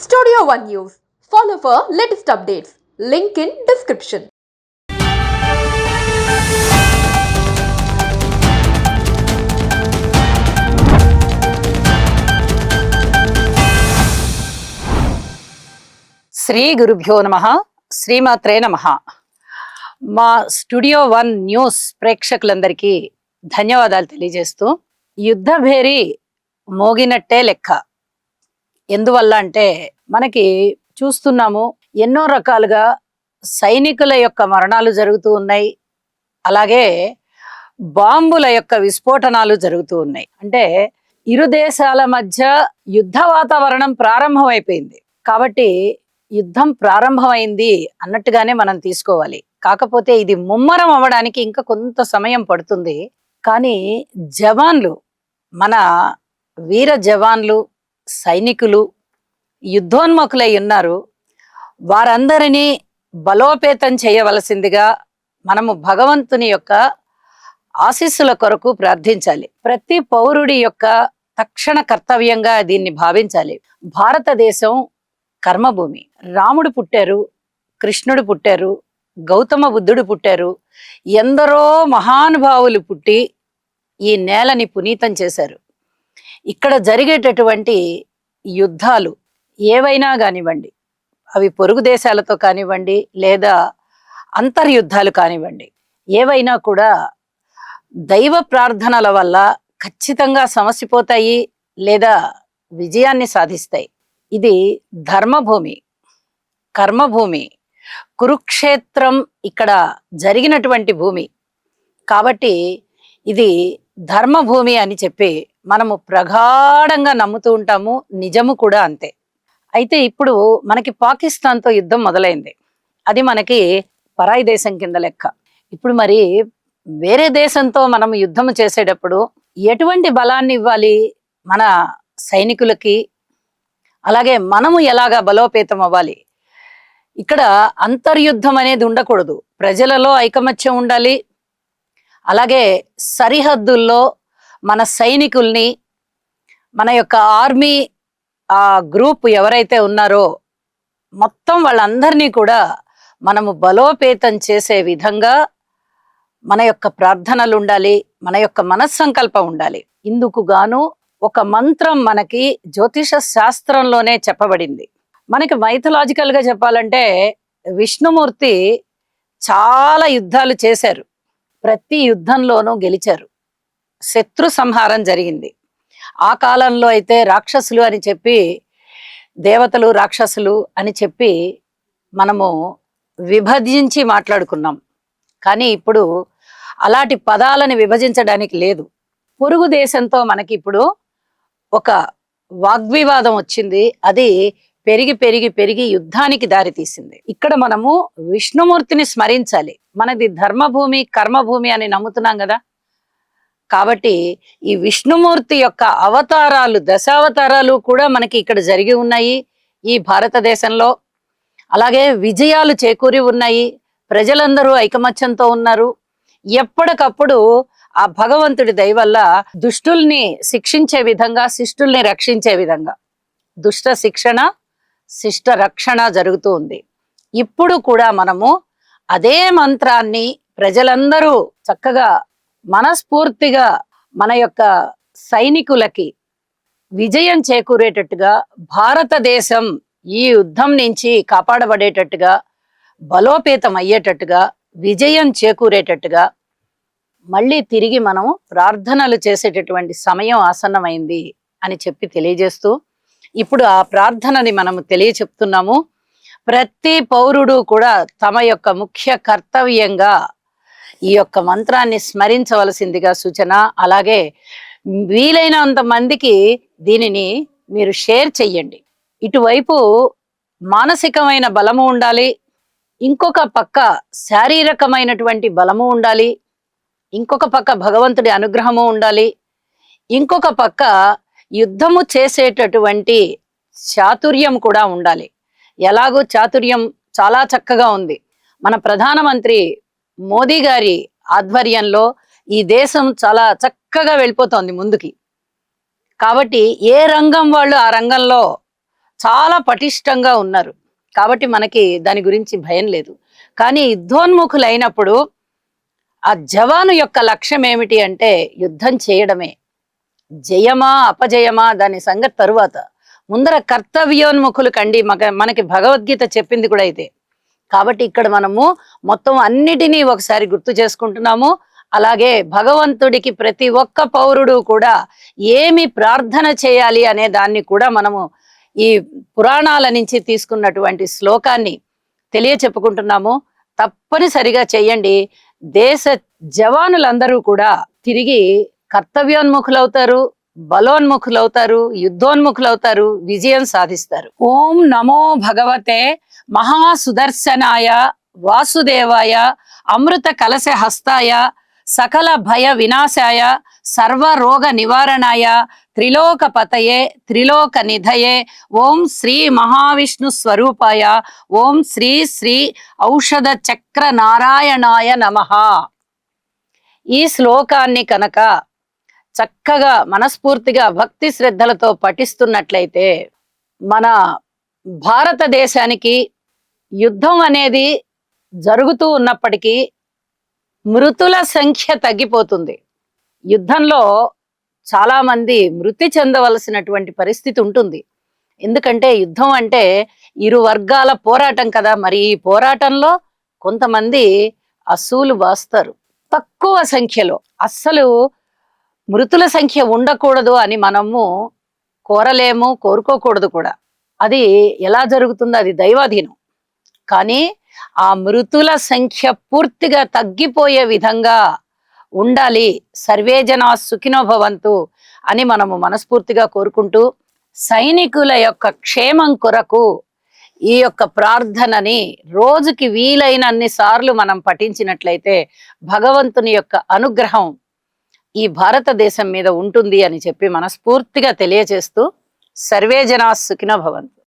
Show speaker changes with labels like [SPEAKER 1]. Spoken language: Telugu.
[SPEAKER 1] Studio One News. Follow for latest updates. Link in description.
[SPEAKER 2] Shri గురుభ్యో నమః. శ్రీమాత్రే నమః. మా స్టూడియో వన్ న్యూస్ ప్రేక్షకులందరికీ ధన్యవాదాలు తెలియజేస్తూ, యుద్ధ భేరి మోగినట్టే లెక్క. ఎందువల్ల అంటే మనకి చూస్తున్నాము, ఎన్నో రకాలుగా సైనికుల యొక్క మరణాలు జరుగుతూ ఉన్నాయి, అలాగే బాంబుల యొక్క విస్ఫోటనాలు జరుగుతూ ఉన్నాయి. అంటే ఇరు దేశాల మధ్య యుద్ధ వాతావరణం ప్రారంభమైపోయింది. కాబట్టి యుద్ధం ప్రారంభమైంది అన్నట్టుగానే మనం తీసుకోవాలి. కాకపోతే ఇది ముమ్మరం అవ్వడానికి ఇంకా కొంత సమయం పడుతుంది. కానీ జవాన్లు, మన వీర జవాన్లు, సైనికులు యుద్ధోన్ముఖులై ఉన్నారు. వారందరినీ బలోపేతం చేయవలసిందిగా మనము భగవంతుని యొక్క ఆశీస్సుల కొరకు ప్రార్థించాలి. ప్రతి పౌరుడి యొక్క తక్షణ కర్తవ్యంగా దీన్ని భావించాలి. భారతదేశం కర్మభూమి. రాముడు పుట్టారు, కృష్ణుడు పుట్టారు, గౌతమ బుద్ధుడు పుట్టారు, ఎందరో మహానుభావులు పుట్టి ఈ నేలని పునీతం చేశారు. ఇక్కడ జరిగేటటువంటి యుద్ధాలు ఏవైనా కానివ్వండి, అవి పొరుగు దేశాలతో కానివ్వండి, లేదా అంతర్యుద్ధాలు కానివ్వండి, ఏవైనా కూడా దైవ ప్రార్థనల వల్ల ఖచ్చితంగా సమసిపోతాయి లేదా విజయాన్ని సాధిస్తాయి. ఇది ధర్మభూమి, కర్మభూమి, కురుక్షేత్రం ఇక్కడ జరిగినటువంటి భూమి. కాబట్టి ఇది ధర్మభూమి అని చెప్పి మనము ప్రగాఢంగా నమ్ముతూ ఉంటాము. నిజము కూడా అంతే. అయితే ఇప్పుడు మనకి పాకిస్తాన్తో యుద్ధం మొదలైంది. అది మనకి పరాయి దేశం కింద లెక్క. ఇప్పుడు మరి వేరే దేశంతో మనం యుద్ధం చేసేటప్పుడు ఎటువంటి బలాన్ని ఇవ్వాలి మన సైనికులకి, అలాగే మనము ఎలాగా బలోపేతం అవ్వాలి? ఇక్కడ అంతర్యుద్ధం అనేది ఉండకూడదు. ప్రజలలో ఐకమత్యం ఉండాలి. అలాగే సరిహద్దుల్లో మన సైనికుల్ని, మన యొక్క ఆర్మీ గ్రూప్ ఎవరైతే ఉన్నారో మొత్తం వాళ్ళందరినీ కూడా మనము బలోపేతం చేసే విధంగా మన యొక్క ప్రార్థనలు ఉండాలి, మన యొక్క మనస్సంకల్పం ఉండాలి. ఇందుకు గాను ఒక మంత్రం మనకి జ్యోతిష శాస్త్రంలోనే చెప్పబడింది. మనకి మైథలాజికల్ గా చెప్పాలంటే విష్ణుమూర్తి చాలా యుద్ధాలు చేశారు, ప్రతి యుద్ధంలోనూ గెలిచారు, శత్రు సంహారం జరిగింది. ఆ కాలంలో అయితే రాక్షసులు అని చెప్పి, దేవతలు రాక్షసులు అని చెప్పి మనము విభజించి మాట్లాడుకున్నాం. కానీ ఇప్పుడు అలాంటి పదాలను విభజించడానికి లేదు. పొరుగు దేశంతో మనకి ఇప్పుడు ఒక వాగ్వివాదం వచ్చింది. అది పెరిగి పెరిగి పెరిగి యుద్ధానికి దారితీసింది. ఇక్కడ మనము విష్ణుమూర్తిని స్మరించాలి. మనది ధర్మభూమి, కర్మభూమి అని నమ్ముతున్నాం కదా. కాబట్టి ఈ విష్ణుమూర్తి యొక్క అవతారాలు, దశావతారాలు కూడా మనకి ఇక్కడ జరిగి ఉన్నాయి ఈ భారతదేశంలో. అలాగే విజయాలు చేకూరి ఉన్నాయి. ప్రజలందరూ ఐకమత్యంతో ఉన్నారు. ఎప్పటికప్పుడు ఆ భగవంతుడి దయ వల్ల దుష్టుల్ని శిక్షించే విధంగా, శిష్టుల్ని రక్షించే విధంగా దుష్ట శిక్షణ, శిష్ట రక్షణ జరుగుతూ ఉంది. ఇప్పుడు కూడా మనము అదే మంత్రాన్ని ప్రజలందరూ చక్కగా మనస్ఫూర్తిగా మన యొక్క సైనికులకి విజయం చేకూరేటట్టుగా, భారతదేశం ఈ యుద్ధం నుంచి కాపాడబడేటట్టుగా, బలోపేతం అయ్యేటట్టుగా, విజయం చేకూరేటట్టుగా మళ్ళీ తిరిగి మనం ప్రార్థనలు చేసేటటువంటి సమయం ఆసన్నమైంది అని చెప్పి తెలియజేస్తూ, ఇప్పుడు ఆ ప్రార్థనని మనము తెలియచెప్తున్నాము. ప్రతి పౌరుడు కూడా తమ యొక్క ముఖ్య కర్తవ్యంగా ఈ యొక్క మంత్రాన్ని స్మరించవలసిందిగా సూచన. అలాగే వీలైనంత మందికి దీనిని మీరు షేర్ చెయ్యండి. ఇటువైపు మానసికమైన బలము ఉండాలి, ఇంకొక పక్క శారీరకమైనటువంటి బలము ఉండాలి, ఇంకొక పక్క భగవంతుడి అనుగ్రహము ఉండాలి, ఇంకొక పక్క యుద్ధము చేసేటటువంటి చాతుర్యం కూడా ఉండాలి. ఎలాగో చాతుర్యం చాలా చక్కగా ఉంది. మన ప్రధానమంత్రి మోదీ గారి ఆధ్వర్యంలో ఈ దేశం చాలా చక్కగా వెళ్ళిపోతోంది ముందుకి. కాబట్టి ఏ రంగం వాళ్ళు ఆ రంగంలో చాలా పటిష్టంగా ఉన్నారు. కాబట్టి మనకి దాని గురించి భయం లేదు. కానీ యుద్ధోన్ముఖులైనప్పుడు ఆ జవాను యొక్క లక్ష్యం ఏమిటి అంటే యుద్ధం చేయడమే. జయమా అపజయమా దాని సంగతి తరువాత. ముందర కర్తవ్యోన్ముఖులు కండి. మనకి భగవద్గీత చెప్పింది కూడా అయితే. కాబట్టి ఇక్కడ మనము మొత్తం అన్నిటినీ ఒకసారి గుర్తు చేసుకుంటున్నాము. అలాగే భగవంతుడికి ప్రతి ఒక్క పౌరుడు కూడా ఏమి ప్రార్థన చేయాలి అనే దాన్ని కూడా మనము ఈ పురాణాల నుంచి తీసుకున్నటువంటి శ్లోకాన్ని తెలియచెప్పుకుంటున్నాము. తప్పనిసరిగా చెయ్యండి. దేశ జవానులందరూ కూడా తిరిగి కర్తవ్యోన్ముఖులవుతారు, బలోన్ముఖులవుతారు, యుద్ధోన్ముఖులవుతారు, విజయం సాధిస్తారు. ఓం నమో భగవతే మహాసుదర్శనాయ వాసుదేవాయ అమృత కలశ హస్తాయ సకల భయ వినాశాయ సర్వ రోగ నివారణాయ త్రిలోక పతయే త్రిలోక నిధయే ఓం శ్రీ మహావిష్ణు స్వరూపాయ ఓం శ్రీ శ్రీ ఔషధ చక్ర నారాయణాయ నమః. ఈ శ్లోకాన్ని కనుక చక్కగా మనస్ఫూర్తిగా భక్తి శ్రద్ధలతో పఠిస్తున్నట్లయితే మన భారతదేశానికి యుద్ధం అనేది జరుగుతూ ఉన్నప్పటికీ మృతుల సంఖ్య తగ్గిపోతుంది. యుద్ధంలో చాలా మంది మృతి చెందవలసినటువంటి పరిస్థితి ఉంటుంది. ఎందుకంటే యుద్ధం అంటే ఇరు వర్గాల పోరాటం కదా. మరి ఈ పోరాటంలో కొంతమంది అసూలు బాస్తారు. తక్కువ సంఖ్యలో అస్సలు మృతుల సంఖ్య ఉండకూడదు అని మనము కోరలేము, కోరుకోకూడదు కూడా. అది ఎలా జరుగుతుందో అది దైవాధీనం. కానీ ఆ మృతుల సంఖ్య పూర్తిగా తగ్గిపోయే విధంగా ఉండాలి. సర్వే జనా సుఖినో భవంతు అని మనము మనస్ఫూర్తిగా కోరుకుంటూ సైనికుల యొక్క క్షేమం కొరకు ఈ యొక్క ప్రార్థనని రోజుకి వీలైనన్ని సార్లు మనం పఠించినట్లయితే భగవంతుని యొక్క అనుగ్రహం ఈ భారతదేశం మీద ఉంటుంది అని చెప్పి మనస్ఫూర్తిగా తెలియజేస్తూ సర్వే జనా సుఖినో భవంతు.